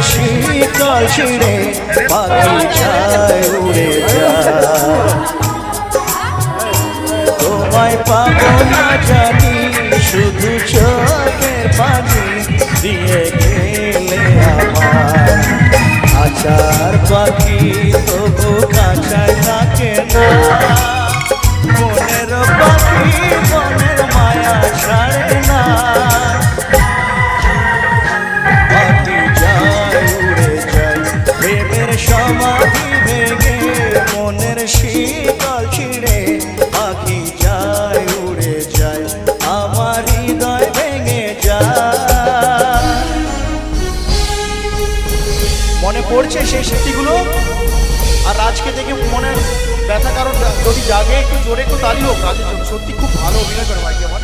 শীতল ছিঁড়ে পাখি যায় উড়ে যায়। তোমায় পাবো না জানি শুধু চোখের পানি দিয়ে গেলে আমার। আচার পাখি তবু কাছায় থাকে না, মনের পাখি মনের মায়া ছাড়ে না। পাখি যায় উড়ে যায় প্রেমের সমাধি ভেঙে, মনের শীতল ছিঁড়ে পাখি যায় উড়ে যায়, আমার হৃদয় ভেঙে যায়। মনে পড়ছে সেই স্মৃতিগুলো? আর রাজকে দেখে মনে ব্যথা, কারণ যদি জাগে একটু জোরে একটু তালি হোক রাজের জন্য। সত্যি খুব ভালো অভিনয় করে ভাই আমার।